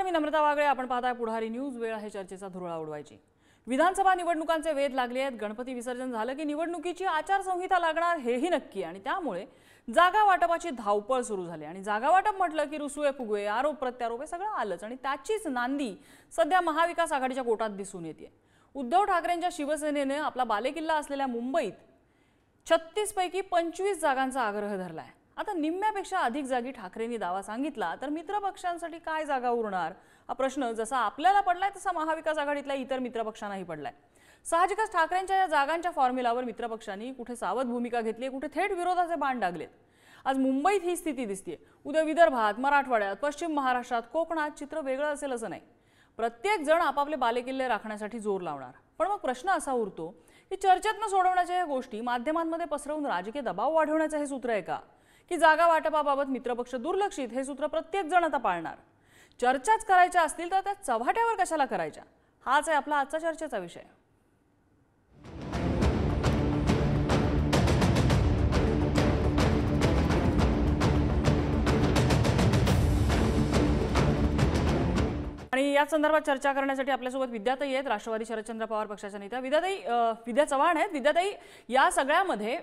नमस्कार, मी नम्रता वागळे. आपण पाहताय पुढारी न्यूज. वेळ आहे चर्चेचा धुरळा उडवायची. विधानसभा निवडणुकांचे वेध लागले आहेत. गणपती विसर्जन झालं की निवडणुकीची आचारसंहिता लागणार हेही नक्की, आणि त्यामुळे जागा वाटपाची धावपळ सुरू झाली. आणि जागा वाटप म्हटलं की रुसवे फुगवे, आरोप प्रत्यारोप हे सगळं आलंच, आणि त्याचीच नांदी सध्या महाविकास आघाडीच्या गोटात दिसून येते. उद्धव ठाकरेंच्या शिवसेनेने आपला बालेकिल्ला असलेल्या मुंबईत 36 पैकी 25 जागांचा आग्रह धरलाय. आता निम्म्यापेक्षा अधिक जागी ठाकरेंनी दावा सांगितला तर मित्रपक्षांसाठी काय जागा उरणार हा प्रश्न जसा आपल्याला पडलाय तसा महाविकास आघाडीतल्या इतर मित्रपक्षांनाही पडलाय. साहजिकच ठाकरेंच्या या जागांच्या फॉर्म्युलावर मित्रपक्षांनी कुठे सावध भूमिका घेतली, कुठे थेट विरोधाचे बाण डागलेत. आज मुंबईत ही स्थिती दिसते. उद्या विदर्भात, मराठवाड्यात, पश्चिम महाराष्ट्रात, कोकणात चित्र वेगळं असेल असं नाही. प्रत्येक जण आपापले बालेकिल्ले राखण्यासाठी जोर लावणार. पण मग प्रश्न असा उरतो की चर्चेत न सोडवण्याच्या या गोष्टी माध्यमांमध्ये पसरवून राजकीय दबाव वाढवण्याचं हे सूत्र आहे का, की जागा वाटपाबाबत मित्रपक्ष दुर्लक्षित हे सूत्र प्रत्येक जण आता पाळणार? चर्चाच करायच्या असतील तर त्या चव्हाट्यावर कशाला करायच्या, हाच आहे आपला आजचा चर्चेचा विषय. आणि या संदर्भात चर्चा करण्यासाठी आपल्यासोबत विद्याताई आहेत, राष्ट्रवादी शरदचंद्र पवार पक्षाच्या नेत्या. विद्या चव्हाण आहेत. विद्याताई, या सगळ्यामध्ये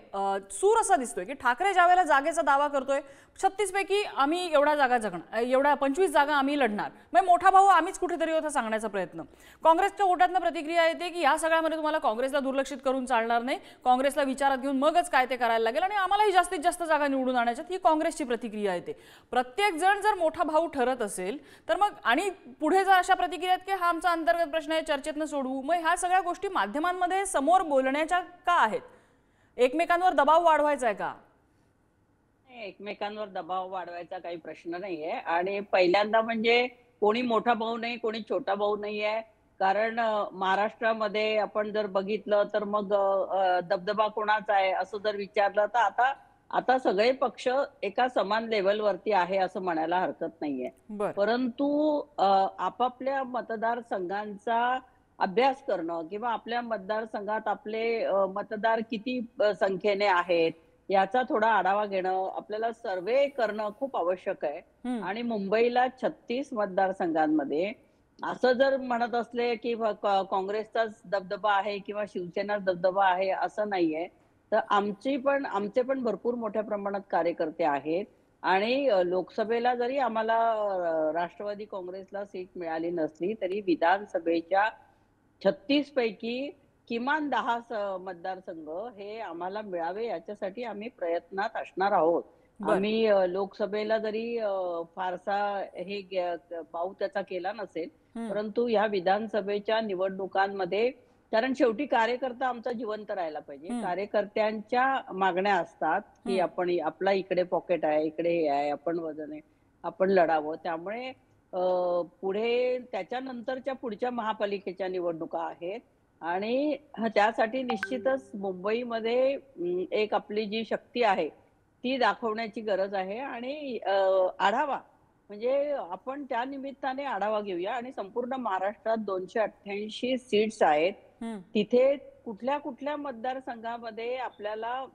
सूर असा दिसतोय की ठाकरे ज्यावेळेला जागेचा दावा करतोय 36 पैकी आम्ही एवढा जागा जगणार, एवढा 25 जागा आम्ही लढणार, मग मोठा भाऊ आम्हीच कुठेतरी होता सांगण्याचा प्रयत्न. काँग्रेसच्या गोटातनं प्रतिक्रिया येते की या सगळ्यामध्ये तुम्हाला काँग्रेसला दुर्लक्षित करून चालणार नाही, काँग्रेसला विचारात घेऊन मगच काय ते करायला लागेल, आणि आम्हालाही जास्तीत जास्त जागा निवडून आणायच्यात, ही काँग्रेसची प्रतिक्रिया येते. प्रत्येक जण जर मोठा भाऊ ठरत असेल तर मग, आणि पुढे जर अशा प्रतिक्रिया आहेत की हा आमचा अंतर्गत प्रश्न आहे, चर्चेतनं सोडवू, मग ह्या सगळ्या गोष्टी माध्यमांमध्ये समोर बोलण्याच्या का आहेत? एकमेकांवर दबाव वाढवायचा आहे का? एकमेकांवर दबाव वाढवायचा काही प्रश्न नाहीये. आणि पहिल्यांदा म्हणजे कोणी मोठा भाऊ नाही, कोणी छोटा भाऊ नाहीये. कारण महाराष्ट्रामध्ये आपण जर बघितलं तर मग दबदबा कोणाचा आहे असं जर विचारलं तर आता आता सगळे पक्ष एका समान लेवलवरती आहे असं म्हणायला हरकत नाहीये. परंतु आपापल्या मतदारसंघांचा अभ्यास करणं किंवा आपल्या मतदारसंघात आपले मतदार किती संख्येने आहेत याचा थोडा आढावा घेणं, आपल्याला सर्वे करणं खूप आवश्यक आहे. आणि मुंबईला 36 मतदारसंघांमध्ये असं जर म्हणत असले की काँग्रेसचाच दबदबा आहे किंवा शिवसेनाच दबदबा आहे असं नाहीये. तर आमचे पण भरपूर मोठ्या प्रमाणात कार्यकर्ते आहेत. आणि लोकसभेला जरी आम्हाला राष्ट्रवादी काँग्रेसला सीट मिळाली नसली तरी विधानसभेच्या 36 पैकी किमान 10 मतदारसंघ हे आम्हाला मिळावे याच्यासाठी आम्ही प्रयत्नात असणार आहोत. आम्ही लोकसभेला जरी फारसा हे पाऊ त्याचा केला नसेल, परंतु ह्या विधानसभेच्या निवडणुकांमध्ये, कारण शेवटी कार्यकर्ता आमचा जिवंत राहायला पाहिजे. कार्यकर्त्यांच्या मागण्या असतात की आपला इकडे पॉकेट आहे, इकडे हे आहे, आपण वजन आहे, आपण लढावं. त्यामुळे पुढे त्याच्यानंतरच्या पुढच्या महापालिकेच्या निवडणुका आहेत आणि त्यासाठी निश्चितच मुंबईमध्ये एक आपली जी शक्ती आहे ती दाखवण्याची गरज आहे. आणि आढावा म्हणजे आपण त्या निमित्ताने आढावा घेऊया. आणि संपूर्ण महाराष्ट्रात 288 सीट्स आहेत. तिथे कुठल्या कुठल्या मतदारसंघामध्ये आपल्याला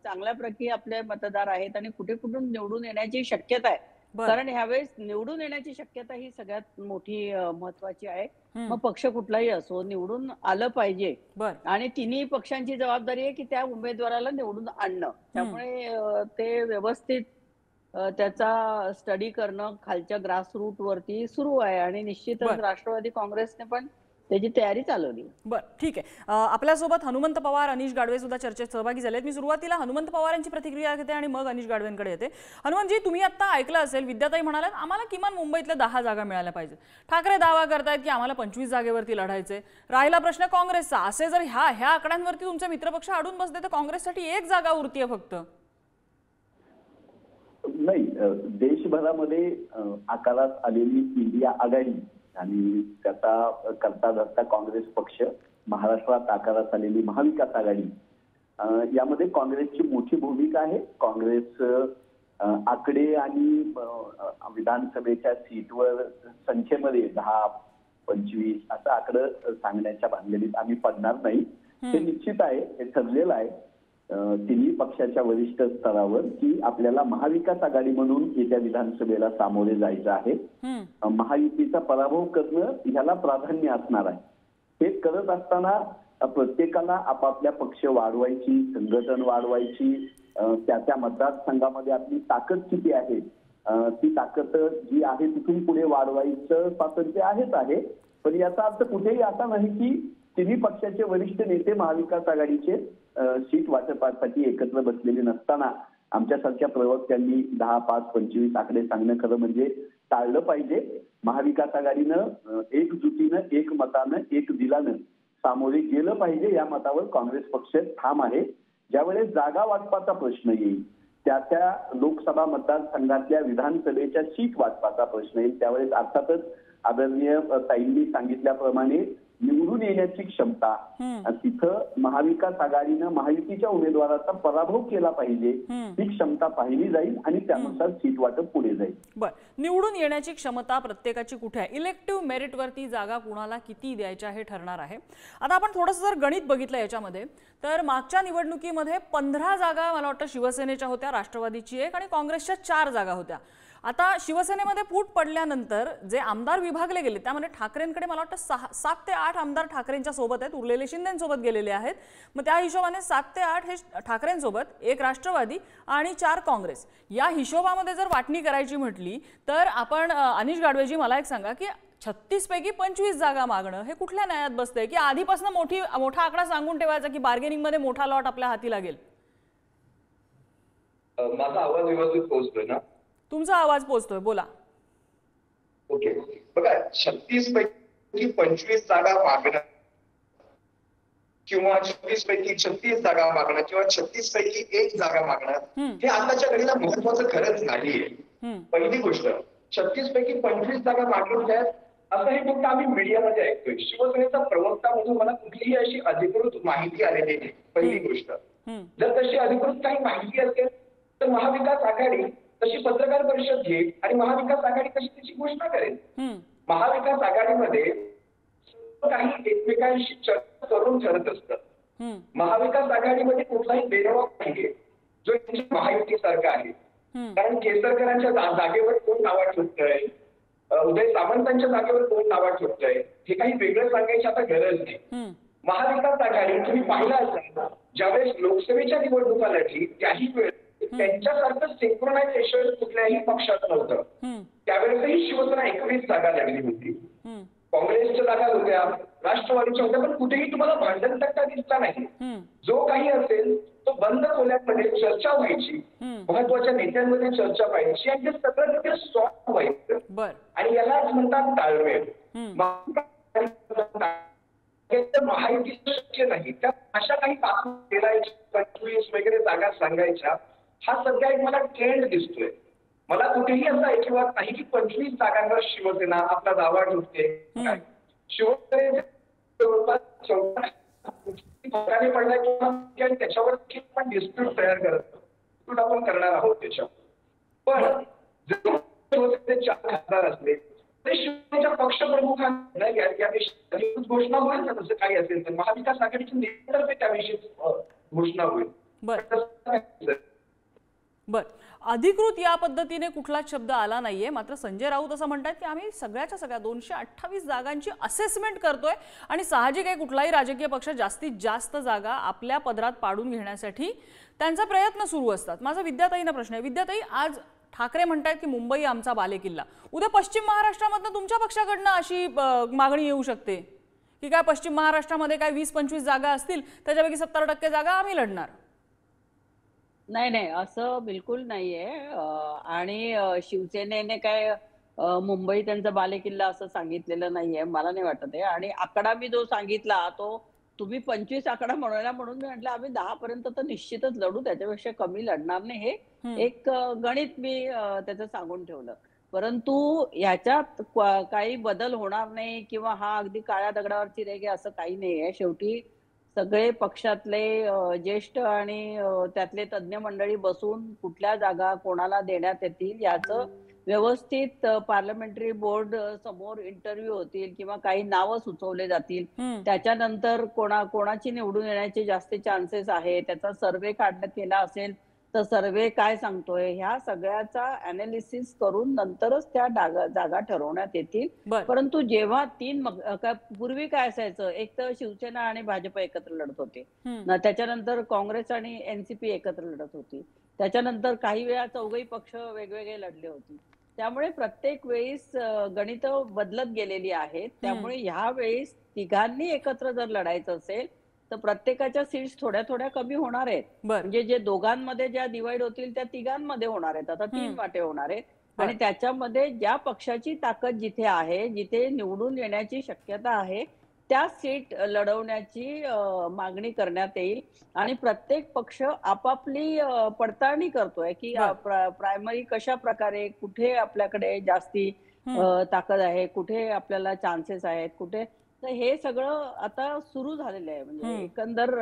चांगल्यापैकी आपले मतदार आहेत आणि कुठे कुठून निवडून येण्याची शक्यता आहे. कारण ह्यावेळेस निवडून येण्याची शक्यता ही सगळ्यात मोठी महत्वाची आहे. मग पक्ष कुठलाही असो निवडून आलं पाहिजे. आणि तिन्ही पक्षांची जबाबदारी आहे की त्या उमेदवाराला निवडून आणणं. त्यामुळे ते व्यवस्थित त्याचा स्टडी करणं खालच्या ग्रासरूट वरती सुरू आहे. आणि निश्चितच राष्ट्रवादी काँग्रेसने पण त्याची तयारी चालवली. ठीक आहे. आपल्यासोबत हनुमंत पवार, अनिश गाडवे सुद्धा चर्चेत सहभागी झालेत. मी सुरुवातीला हनुमंत पवारांची प्रतिक्रिया घेते आणि मग अनिश गाडवेंकडे येते. हनुमंतजी, तुम्ही आता ऐकलं असेल विद्याताई म्हणाल्यात आम्हाला किमान मुंबईतल्या 10 जागा मिळाल्या पाहिजेत. ठाकरे दावा करतायत की आम्हाला 25 जागेवरती लढायचे. राहिला प्रश्न काँग्रेसचा. असे जर ह्या आकड्यांवरती तुमचे मित्रपक्ष अडून बसले तर काँग्रेससाठी 1 जागा उरतीये फक्त. नाही, देशभरामध्ये आकारात आलेली इंडिया आघाडी आणि त्याचा करता धरता काँग्रेस पक्ष, महाराष्ट्रात आकारात आलेली महाविकास आघाडी, यामध्ये काँग्रेसची मोठी भूमिका आहे. काँग्रेस आकडे आणि विधानसभेच्या सीटवर संख्येमध्ये 10-25 असं आकडं सांगण्याच्या भानगडीत आम्ही पडणार नाही. हे निश्चित आहे, हे ठरलेलं आहे. तिन्ही पक्षाच्या वरिष्ठ स्तरावर की आपल्याला महाविकास आघाडी म्हणून येत्या विधानसभेला सामोरे जायचं आहे. महायुतीचा पराभव करणं ह्याला प्राधान्य असणार आहे. हे करत असताना प्रत्येकाला आपापल्या पक्ष वाढवायची, संघटन वाढवायची, त्या मतदारसंघामध्ये आपली ताकद किती आहे ती ताकद जी आहे तिथून पुढे वाढवायचं स्वातंत्र्य आहेच आहे. पण याचा अर्थ कुठेही असा नाही की तिन्ही पक्षाचे वरिष्ठ नेते महाविकास आघाडीचे सीट वाटपासाठी एकत्र बसलेले नसताना आमच्यासारख्या प्रवक्त्यांनी 10, 5, 25 आकडे सांगणं खरं म्हणजे टाळलं पाहिजे. महाविकास आघाडीनं एकजुटीनं, एक मतानं, एक दिलानं सामोरे गेलं पाहिजे. या मतावर काँग्रेस पक्ष ठाम आहे. ज्यावेळेस जागा वाटपाचा प्रश्न येईल, त्या लोकसभा मतदारसंघातल्या विधानसभेच्या सीट वाटपाचा प्रश्न येईल, त्यावेळेस अर्थातच आदरणीय ताईंनी सांगितल्याप्रमाणे निवडून येण्याची क्षमता तिथं महाविकास आघाडीनं महायुतीच्या उमेदवाराचा पराभव केला पाहिजे, ही क्षमता पाहिली जाईल आणि त्यानुसार सीट वाटप पुढे जाईल. बर, निवडून येण्याची क्षमता प्रत्येकाची कुठे आहे? इलेक्टिव्ह मेरिटवरती जागा कुणाला किती द्यायच्या हे ठरणार आहे. आता आपण थोडंसं जर गणित बघितलं याच्यामध्ये, तर मागच्या निवडणुकीमध्ये 15 जागा मला वाटतं शिवसेनेच्या होत्या, राष्ट्रवादीची 1 आणि काँग्रेसच्या 4 जागा होत्या. आता शिवसेनेमध्ये फूट पडल्यानंतर जे आमदार विभागले गेले त्यामध्ये ठाकरेंकडे मला वाटतं 7 ते 8 आमदार ठाकरेंच्या सोबत आहेत, उरलेले शिंदेंसोबत गेलेले आहेत. मग त्या हिशोबाने 7 ते 8 हे ठाकरेंसोबत, 1 राष्ट्रवादी आणि 4 काँग्रेस. या हिशोबामध्ये जर वाटणी करायची म्हटली तर आपण अनिश गाडवेजी मला एक सांगा की 36 पैकी 25 जागा मागणं हे कुठल्या न्यायात बसतंय, की आधीपासून मोठा आकडा सांगून ठेवायचा की बार्गेनिंग मध्ये मोठा लॉट आपल्या हाती लागेल? माझा आवाज व्यवस्थित पोहोचतोय ना? तुमचा आवाज पोहोचतोय, बोला. ओके, बघा 36 पैकी 25 जागा मागणं किंवा 26 पैकी 36 जागा मागणं किंवा 36 पैकी 1 जागा मागणं हे आताच्या घडीला महत्वाचं खरंच नाहीये. पहिली गोष्ट, 36 पैकी 25 जागा मागणं असं हे फक्त आम्ही मीडियामध्ये ऐकतोय. शिवसेनेचा प्रवक्ता म्हणून मला कुठलीही अशी अधिकृत माहिती आलेली नाही. पहिली गोष्ट, जर तशी अधिकृत काही माहिती असेल तर महाविकास आघाडी तशी पत्रकार परिषद घेईल आणि महाविकास आघाडी तशी त्याची घोषणा करेल. महाविकास आघाडीमध्ये काही एकमेकांशी चर्चा करून ठरत असतं. महाविकास आघाडीमध्ये कुठलाही बेनवा नाहीये जो महायुती सारखा आहे. कारण केसरकरांच्या जागेवर कोण नावा ठेवतंय, उदय सामंतांच्या जागेवर कोण नावा ठेवतंय, हे काही वेगळं सांगायची आता गरज नाही. महाविकास आघाडी तुम्ही पाहिलं असाल ज्यावेळेस लोकसभेच्या निवडणुका लढली त्याही वेळेस त्यांच्यासारखं सिंक्रोनायझेशन कुठल्याही पक्षात नव्हतं. त्यावेळेसही शिवसेना 21 जागा लढली होती. काँग्रेसच्या जागा होत्या, राष्ट्रवादीच्या होत्या, पण कुठेही तुम्हाला भांडण तक्ता दिसला नाही. जो काही असेल तो बंद खोल्यामध्ये चर्चा व्हायची, महत्वाच्या नेत्यांमध्ये चर्चा व्हायची आणि ते सगळं तिथे सॉल्व्ह व्हायचं. आणि यालाच म्हणतात ताळमेळ. महायुतीचं शक्य नाही. त्या अशा काही 25 वगैरे जागा सांगायच्या, हा सध्या एक मला ट्रेंड दिसतोय. मला कुठेही असं ऐकिवात नाही की 25 जागांवर शिवसेना आपला दावा ठेवते. शिवसेने पडला किंवा त्याच्यावर पण डिस्प्यूट तयार करत आपण करणार आहोत त्याच्यावर. पण जर शिवसेनेचे 4 खासदार असले तर शिवसेनेच्या पक्षप्रमुखांना याविषयी घोषणा होईल ना, तसं काही असेल तर महाविकास आघाडीच्या नेतृत्वातर्फे त्याविषयी घोषणा होईल. बर, अधिकृत या पद्धतीने कुठलाच शब्द आला नाहीये. मात्र संजय राऊत असं म्हणतात की आम्ही सगळ्याच्या सगळ्या 228 जागांची असेसमेंट करतोय आणि साहजिक आहे कुठलाही राजकीय पक्ष जास्तीत जास्त जागा आपल्या पदरात पाडून घेण्यासाठी त्यांचा प्रयत्न सुरू असतात. माझा विद्याताईंना प्रश्न आहे. विद्याताई, आज ठाकरे म्हणतात की मुंबई आमचा बालेकिल्ला, उद्या पश्चिम महाराष्ट्रामधनं तुमच्या पक्षाकडनं अशी मागणी येऊ शकते की काय पश्चिम महाराष्ट्रामध्ये काय 20-25 जागा असतील त्याच्यापैकी 70% जागा आम्ही लढणार? नाही, असं बिलकुल नाहीये. आणि शिवसेनेने काय मुंबई त्यांचा बालेकिल्ला असं सांगितलेलं नाहीये, मला नाही वाटत आहे. आणि आकडा मी जो सांगितला तो तुम्ही 25 आकडा म्हणाला म्हणून मी म्हटलं आम्ही 10 पर्यंत तर निश्चितच लढू, त्याच्यापेक्षा कमी लढणार नाही. हे एक गणित मी त्याचं सांगून ठेवलं. परंतु ह्याच्यात काही बदल होणार नाही किंवा हा अगदी काळ्या दगडावरची रेघ आहे असं काही नाहीये. शेवटी सगळे पक्षातले ज्येष्ठ आणि त्यातले तज्ज्ञ मंडळी बसून कुठल्या जागा कोणाला देण्यात येतील याचं व्यवस्थित पार्लमेंटरी बोर्ड समोर इंटरव्ह्यू होतील किंवा काही नावं सुचवले जातील. त्याच्यानंतर कोणाची निवडून येण्याचे जास्त चान्सेस आहे, त्याचा सर्व्हे काढण्यात केला असेल तर सर्व्हे काय सांगतोय, ह्या सगळ्याचा अनालिसिस करून नंतरच त्या जागा ठरवण्यात येतील. परंतु जेव्हा पूर्वी काय असायचं, एक तर शिवसेना आणि भाजप एकत्र लढत होते, त्याच्यानंतर काँग्रेस आणि एनसीपी एकत्र लढत होती, त्याच्यानंतर काही वेळा चौघही पक्ष वेगवेगळे लढले होते. त्यामुळे प्रत्येक वेळेस गणित बदलत गेलेली आहेत. त्यामुळे ह्या वेळेस तिघांनी एकत्र जर लढायचं असेल तर प्रत्येकाच्या सीट्स थोड्या थोड्या कमी होणार आहेत. म्हणजे जे दोघांमध्ये ज्या डिवाइड होतील त्या तिघांमध्ये होणार आहेत. आता 3 वाटे होणार आहेत आणि त्याच्यामध्ये ज्या पक्षाची ताकद जिथे आहे, जिथे निवडून येण्याची शक्यता आहे, त्या सीट लढवण्याची मागणी करण्यात येईल. आणि प्रत्येक पक्ष आपापली पडताळणी करतोय की प्रायमरी कशा प्रकारे, कुठे आपल्याकडे जास्ती ताकद आहे, कुठे आपल्याला चान्सेस आहेत, कुठे. तर हे सगळं आता सुरू झालेलं आहे. म्हणजे एकंदर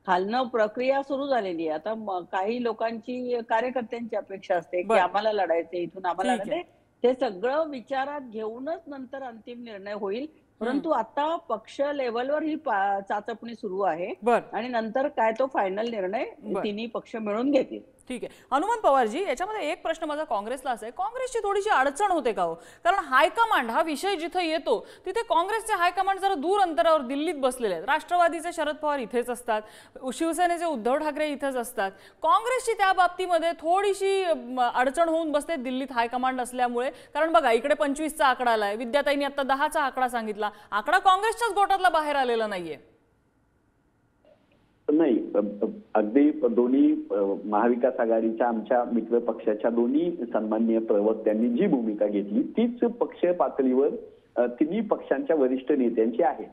खालनं प्रक्रिया सुरू झालेली आहे. आता काही लोकांची, कार्यकर्त्यांची अपेक्षा असते की आम्हाला लढायचे, इथून आम्हाला लढायचे. ते सगळं विचारात घेऊनच नंतर अंतिम निर्णय होईल. परंतु आता पक्ष लेवलवर ही चाचपणी सुरू आहे आणि नंतर काय तो फायनल निर्णय तिन्ही पक्ष मिळून घेतील. ठीक आहे. हनुमंत पवारजी, याच्यामध्ये एक प्रश्न माझा काँग्रेसला असा आहे, काँग्रेसची थोडीशी अडचण होते का हो? कारण हायकमांड हा विषय जिथे येतो तिथे काँग्रेसचे हायकमांड जरा दूर अंतरावर दिल्लीत बसलेले आहेत. राष्ट्रवादीचे शरद पवार इथेच असतात, शिवसेनेचे उद्धव ठाकरे इथेच असतात. काँग्रेसची त्या बाबतीमध्ये थोडीशी अडचण होऊन बसते दिल्लीत हायकमांड असल्यामुळे. कारण बघा, इकडे 25चा आकडा आलाय, विद्याताईंनी आता 10चा आकडा सांगितला. आकडा काँग्रेसच्याच गोटातला बाहेर आलेला नाहीये. नाही, अगदी दोन्ही महाविकास आघाडीच्या आमच्या मित्र पक्षाच्या दोन्ही सन्माननीय प्रवक्त्यांनी जी भूमिका घेतली तीच पक्ष पातळीवर तिन्ही पक्षांच्या वरिष्ठ नेत्यांची आहे.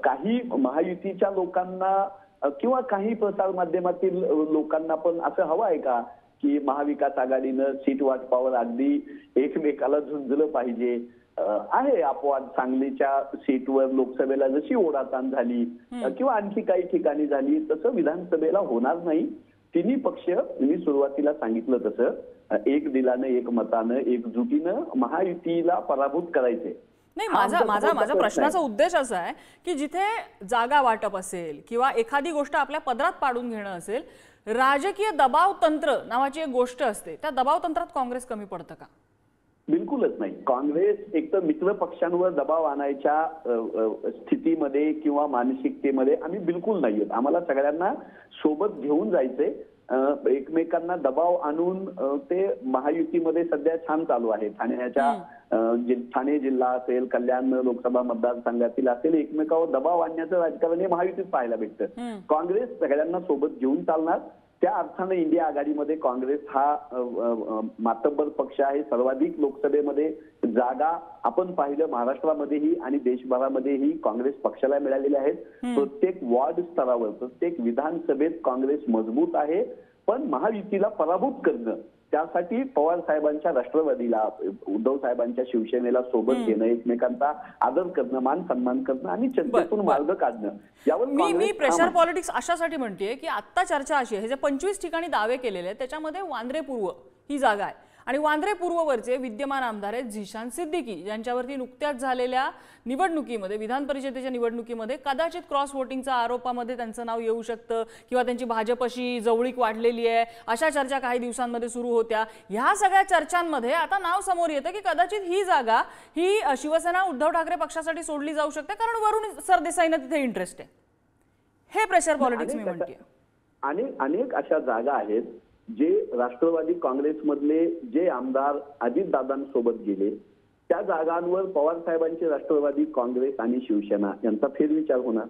काही महायुतीच्या लोकांना किंवा काही प्रसार माध्यमातील लोकांना पण असं हवं आहे का की महाविकास आघाडीनं सीट वाटपावर अगदी एकमेकाला झुंजलं पाहिजे? आहे अपवाद, सांगलीच्या सीटवर लोकसभेला जशी ओढाताण झाली किंवा आणखी काही ठिकाणी झाली, तसं विधानसभेला होणार नाही. तिन्ही पक्ष, मी सुरुवातीला सांगितलं तसं, एक दिलानं, एक मतानं, एकजुटीनं महायुतीला पराभूत करायचे. नाही, माझा प्रश्नाचा उद्देश असा आहे की जिथे जागा वाटप असेल किंवा एखादी गोष्ट आपल्या पदरात पाडून घेणं असेल, राजकीय दबाव तंत्र नावाची एक गोष्ट असते, त्या दबाव तंत्रात काँग्रेस कमी पडतं का? बिलकुलच नाही. काँग्रेस एक तर मित्र पक्षांवर दबाव आणायच्या स्थितीमध्ये किंवा मानसिकतेमध्ये आम्ही बिलकुल नाहीयेत. आम्हाला सगळ्यांना सोबत घेऊन जायचे, एकमेकांना दबाव आणून ते महायुतीमध्ये सध्या छान चालू आहे. ठाणे जिल्हा असेल, कल्याण लोकसभा मतदारसंघातील असेल, एकमेकावर दबाव आणण्याचं राजकारण हे महायुतीत पाहायला भेटतं. काँग्रेस सगळ्यांना सोबत घेऊन चालणार. त्या अर्थानं इंडिया आघाडीमध्ये काँग्रेस हा मातब्बर पक्ष आहे. सर्वाधिक लोकसभेमध्ये जागा आपण पाहिलं महाराष्ट्रामध्येही आणि देशभरामध्येही काँग्रेस पक्षाला मिळालेल्या आहेत. प्रत्येक वॉर्ड स्तरावर, प्रत्येक विधानसभेत काँग्रेस मजबूत आहे. पण महायुतीला पराभूत करणं, त्यासाठी पवार साहेबांच्या राष्ट्रवादीला, उद्धव साहेबांच्या शिवसेनेला सोबत घेणं, एकमेकांचा आदर करणं, मान सन्मान करणं आणि चर्चेतून मार्ग काढणं, यावर मी प्रेशर पॉलिटिक्स अशासाठी म्हणतेय की आता चर्चा अशी आहे, हे जे 25 ठिकाणी दावे केलेले आहेत त्याच्यामध्ये वांद्रे पूर्व ही जागा आहे आणि वांद्रे पूर्ववरचे विद्यमान आमदार आहेत झिशान सिद्दीकी, ज्यांच्यावरती नुकत्याच झालेल्या निवडणुकीमध्ये, विधान परिषदेच्या निवडणुकीमध्ये कदाचित क्रॉस वोटिंगच्या आरोपामध्ये त्यांचं नाव येऊ शकतं किंवा त्यांची भाजपशी जवळीक वाढलेली आहे, अशा चर्चा काही दिवसांमध्ये सुरू होत्या. ह्या सगळ्या चर्चांमध्ये आता नाव समोर येतं की कदाचित ही जागा ही शिवसेना उद्धव ठाकरे पक्षासाठी सोडली जाऊ शकते, कारण वरुण सरदेसाईंना तिथे इंटरेस्ट आहे. हे प्रेशर पॉलिटिक्स मी म्हणते. अनेक अशा जागा आहेत जे राष्ट्रवादी काँग्रेसमधले जे आमदार अजितदादांसोबत गेले, त्या जागांवर पवार साहेबांचे राष्ट्रवादी काँग्रेस आणि शिवसेना यांचा फेरविचार होणार.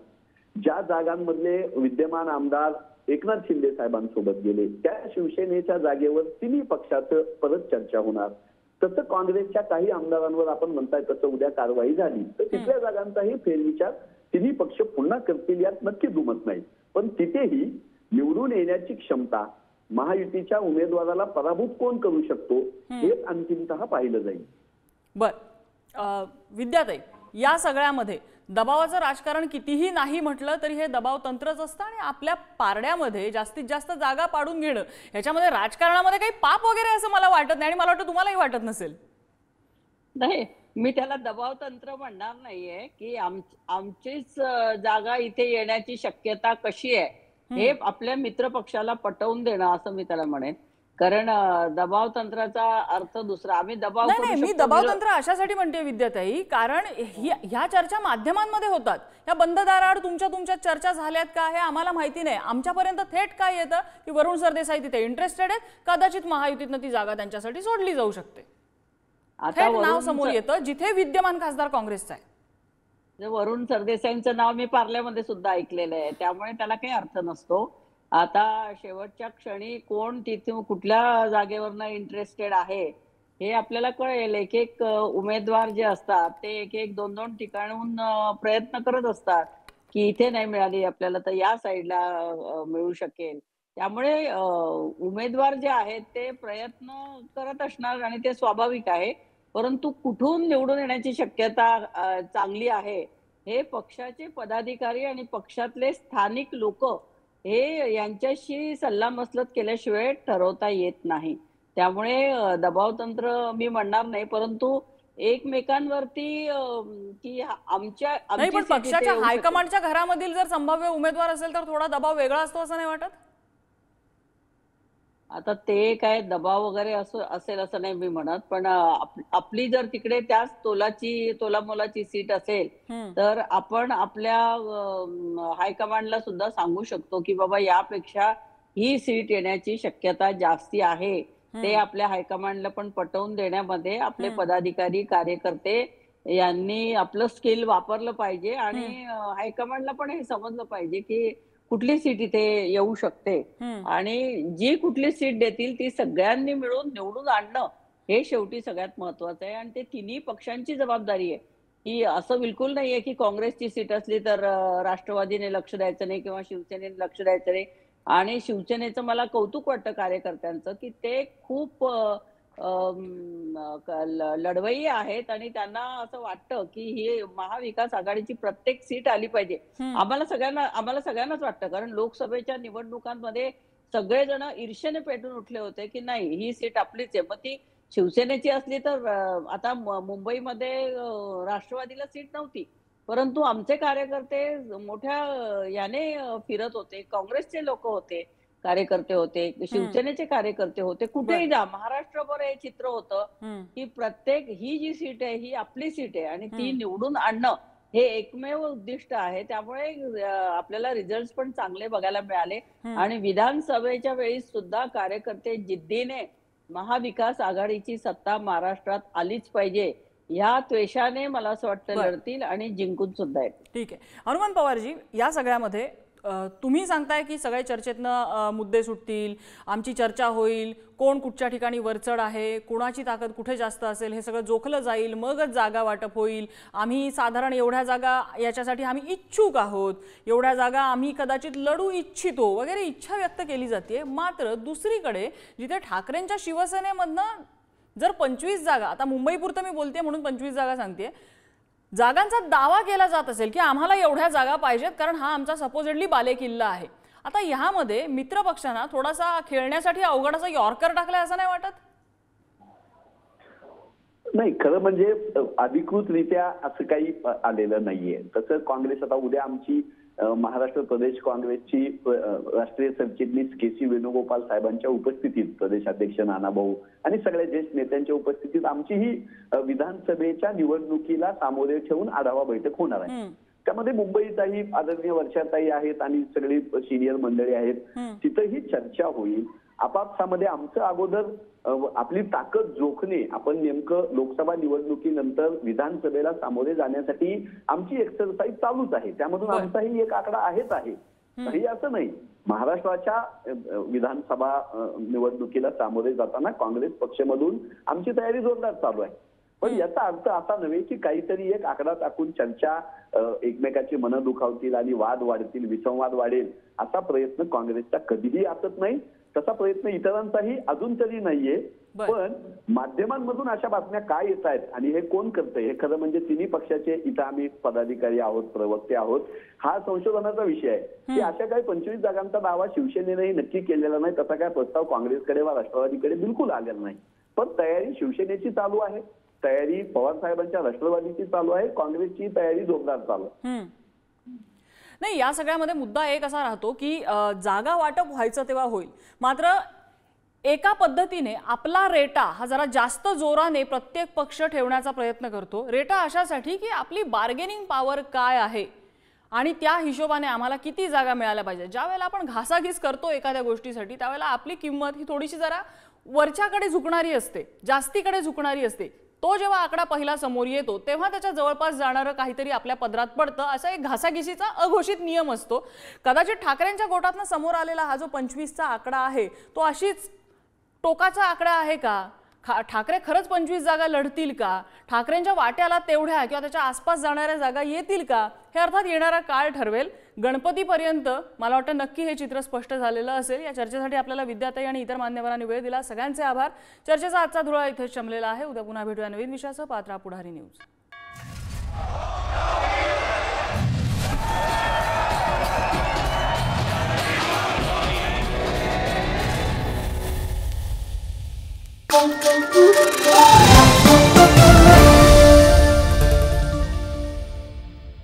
ज्या जागांमधले विद्यमान आमदार एकनाथ शिंदे साहेबांसोबत गेले, त्या शिवसेनेच्या जागेवर तिन्ही पक्षाचं परत चर्चा होणार. तसं काँग्रेसच्या काही आमदारांवर आपण म्हणताय तसं उद्या कारवाई झाली तर तिथल्या जागांचाही फेरविचार तिन्ही पक्ष पुन्हा करतील, यात नक्की दुमत नाही. पण तिथेही निवडून येण्याची क्षमता, महायुतीच्या उमेदवाराला पराभूत कोण करू शकतो हे अंतिमतः पाहिलं जाईल. बर, विद्याताई, या सगळ्यामध्ये दबावाचं राजकारण कितीही नाही म्हटलं तरी हे दबाव तंत्रच असतं आणि आपल्या पारड्यामध्ये जास्तीत जास्त जागा पाडून घेणं ह्याच्यामध्ये राजकारणामध्ये काही पाप वगैरे असं मला वाटत नाही आणि मला वाटतं तुम्हालाही वाटत नसेल. नाही, मी त्याला दबाव तंत्र म्हणणार नाहीये की आमचीच जागा इथे येण्याची शक्यता कशी आहे हे आपल्या मित्र पक्षाला पटवून देणं असं मी त्याला म्हणेन. कारण दबाव तंत्राचा अर्थ दुसरा. आम्ही दबाव नाही करू नाही, मी शकतो. दबाव तंत्र अशासाठी म्हणते विद्याताई, कारण ह्या चर्चा माध्यमांमध्ये होतात. या बंद दाराआड तुमच्या चर्चा झाल्यात का हे आम्हाला माहिती नाही. आमच्यापर्यंत थेट काय येतं की वरुण सरदेसाई तिथे इंटरेस्टेड आहेत, कदाचित महायुतीतनं ती जागा त्यांच्यासाठी सोडली जाऊ शकते. आता थेट नाव समोर येतं जिथे विद्यमान खासदार काँग्रेसचा आहे. वरुण सरदेसाईंचं नाव मी पार्ल्यामध्ये सुद्धा ऐकलेलं आहे, त्यामुळे त्याला काही अर्थ नसतो. आता शेवटच्या क्षणी कोण तिथून कुठल्या जागेवरनं इंटरेस्टेड आहे हे आपल्याला कळेल. एक एक उमेदवार जे असतात ते एक एक दोन दोन ठिकाणहून प्रयत्न करत असतात की इथे नाही मिळाली आपल्याला तर या साईडला मिळू शकेल. त्यामुळे उमेदवार जे आहेत ते प्रयत्न करत असणार आणि ते स्वाभाविक आहे. परंतु कुठून निवडून येण्याची शक्यता चांगली आहे हे पक्षाचे पदाधिकारी आणि पक्षातले स्थानिक लोक हे यांच्याशी सल्लामसलत केल्याशिवाय ठरवता येत नाही. त्यामुळे दबाव तंत्र मी म्हणणार नाही, परंतु एकमेकांवरती की नाही, पण पक्षाच्या हायकमांडच्या घरामधील जर संभाव्य उमेदवार असेल तर थोडा दबाव वेगळा असतो असं नाही वाटत? आता ते काय दबाव वगैरे असेल असं नाही मी म्हणत, पण आपली जर तिकडे त्याच तोलामोलाची सीट असेल तर आपण आपल्या हायकमांडला सुद्धा सांगू शकतो की बाबा यापेक्षा ही सीट येण्याची शक्यता जास्ती आहे. ते आपल्या हायकमांडला पण पटवून देण्यामध्ये आपले पदाधिकारी कार्यकर्ते यांनी आपलं स्किल वापरलं पाहिजे आणि हायकमांडला पण हे समजलं पाहिजे की कुठली सीट इथे येऊ शकते आणि जी कुठली सीट देतील ती सगळ्यांनी मिळून निवडून आणणं हे शेवटी सगळ्यात महत्वाचं आहे. आणि ते तिन्ही पक्षांची जबाबदारी आहे की असं बिलकुल नाहीये की काँग्रेसची सीट असली तर राष्ट्रवादीने लक्ष द्यायचं नाही किंवा शिवसेनेने लक्ष द्यायचं नाही. आणि शिवसेनेचं मला कौतुक वाटतं कार्यकर्त्यांचं की ते खूप लढवय्ये आहेत आणि त्यांना असं वाटतं की ही महाविकास आघाडीची प्रत्येक सीट आली पाहिजे. आम्हाला सगळ्यांनाच वाटतं, कारण लोकसभेच्या निवडणुकांमध्ये सगळेजण ईर्ष्येने पेटून उठले होते की नाही ही सीट आपलीच आहे. मग ती शिवसेनेची असली तर आता मुंबईमध्ये राष्ट्रवादीला सीट नव्हती, परंतु आमचे कार्यकर्ते मोठ्या याने फिरत होते. काँग्रेसचे लोक होते, कार्यकर्ते होते, शिवसेनेचे कार्यकर्ते होते. कुठेही जा महाराष्ट्रभर हे चित्र होतं की प्रत्येक ही जी सीट आहे ही आपली सीट आहे आणि ती निवडून आणणं हे एकमेव उद्दिष्ट आहे. त्यामुळे आपल्याला रिझल्ट पण चांगले बघायला मिळाले आणि विधानसभेच्या वेळी सुद्धा कार्यकर्ते जिद्दीने महाविकास आघाडीची सत्ता महाराष्ट्रात आलीच पाहिजे ह्या त्वेषाने मला असं वाटतं लढतील आणि जिंकून सुद्धा येतील. ठीक आहे. हनुमान पवारजी, या सगळ्यामध्ये तुम्ही सांगताय की सगळ्या चर्चेतनं मुद्दे सुटतील, आमची चर्चा होईल, कोण कुठच्या ठिकाणी वरचढ आहे, कोणाची ताकद कुठे जास्त असेल हे सगळं जोखलं जाईल, मगच जागा वाटप होईल. आम्ही साधारण एवढ्या जागा याच्यासाठी आम्ही इच्छुक आहोत, एवढ्या जागा आम्ही कदाचित लढू इच्छितो वगैरे इच्छा व्यक्त केली जाते. मात्र दुसरीकडे जिथे ठाकरेंच्या शिवसेनेमधनं जर 25 जागा, आता मुंबईपुरतं मी बोलते म्हणून 25 जागा सांगते, जागांचा दावा केला जात असेल की आम्हाला एवढ्या जागा पाहिजेत कारण हा आमचा सपोजिटली बालेकिल्ला आहे. आता ह्यामध्ये मित्र पक्षांना थोडासा खेळण्यासाठी अवघड असा यॉर्कर टाकलाय असं नाही वाटत? नाही, खरं म्हणजे अधिकृतरित्या असं काही आलेलं नाहीये. तसं काँग्रेस आता उद्या आमची महाराष्ट्र प्रदेश काँग्रेसची राष्ट्रीय सरचिटणीस के.सी. वेणुगोपाल साहेबांच्या उपस्थितीत, प्रदेशाध्यक्ष नानाभाऊ आणि सगळ्या ज्येष्ठ नेत्यांच्या उपस्थितीत आमची ही विधानसभेच्या निवडणुकीला सामोरे ठेवून आढावा बैठक होणार आहे. त्यामध्ये मुंबईचाही आदरणीय वर्षाताई आहेत आणि सगळी सिनियर मंडळी आहेत, तिथंही चर्चा होईल. आपापसामध्ये आमचं अगोदर आपली ताकद जोखणे, आपण नेमकं लोकसभा निवडणुकीनंतर विधानसभेला सामोरे जाण्यासाठी आमची एक्सरसाइज चालूच आहे. त्यामधून आमचाही एक आकडा आहेच आहे, काही असं नाही. महाराष्ट्राच्या विधानसभा निवडणुकीला सामोरे जाताना काँग्रेस पक्षामधून आमची तयारी जोरदार चालू आहे. पण याचा अर्थ असा नव्हे की काहीतरी एक आकडा टाकून चर्चा एकमेकाची मनं दुखावतील आणि वाद वाढतील, विसंवाद वाढेल, असा प्रयत्न काँग्रेसचा कधीही असत नाही. तसा प्रयत्न इतरांचाही अजून तरी नाहीये. पण माध्यमांमधून अशा बातम्या काय येत आहेत आणि हे कोण करतंय हे खरं म्हणजे तिन्ही पक्षाचे इथं आम्ही पदाधिकारी आहोत, प्रवक्ते आहोत. हा संशोधनाचा विषय आहे की अशा काही 25 जागांचा दावा शिवसेनेनेही नक्की केलेला नाही. तसा काय प्रस्ताव काँग्रेसकडे वा राष्ट्रवादीकडे बिलकुल आलेला नाही. पण तयारी शिवसेनेची चालू आहे, तयारी पवार साहेबांच्या राष्ट्रवादीची चालू आहे, काँग्रेसची तयारी जोरदार चालू आहे. नाही, या सगळ्यामध्ये मुद्दा एक असा राहतो की जागा वाटप व्हायचं तेव्हा होईल, मात्र एका पद्धतीने आपला रेटा हा जरा जास्त जोराने प्रत्येक पक्ष ठेवण्याचा प्रयत्न करतो. रेटा अशासाठी की आपली बार्गेनिंग पॉवर काय आहे आणि त्या हिशोबाने आम्हाला किती जागा मिळाल्या पाहिजे. ज्या वेळेला आपण घासाघीस करतो एखाद्या गोष्टीसाठी त्यावेळेला आपली किंमत ही थोडीशी जरा वरच्याकडे झुकणारी असते, जास्तीकडे झुकणारी असते. तो जेव्हा आकडा पहिला समोर येतो तेव्हा त्याच्या जवळपास जाणारं काहीतरी आपल्या पदरात पडतं. असा एक घासाघिशीचा अघोषित नियम असतो. कदाचित ठाकरेंच्या गोटातनं समोर आलेला हा जो 25चा आकडा आहे तो अशीच टोकाचा आकडा आहे का? ठाकरे खरंच 25 जागा लढतील का? ठाकरेंच्या वाट्याला तेवढ्या किंवा त्याच्या आसपास जाणाऱ्या जागा येतील का? हे अर्थात येणारा काळ ठरवेल. गणपतीपर्यंत मला वाटतं नक्की हे चित्र स्पष्ट झालेलं असेल. या चर्चेसाठी आपल्याला विद्याताई आणि इतर मान्यवरांनी वेळ दिला. सगळ्यांचे आभार. चर्चेचा आजचा धुळा इथेच जमलेला आहे. उद्या पुन्हा भेटूया नवीन विषयासह. पात्रा पुढारी न्यूज. Thank you.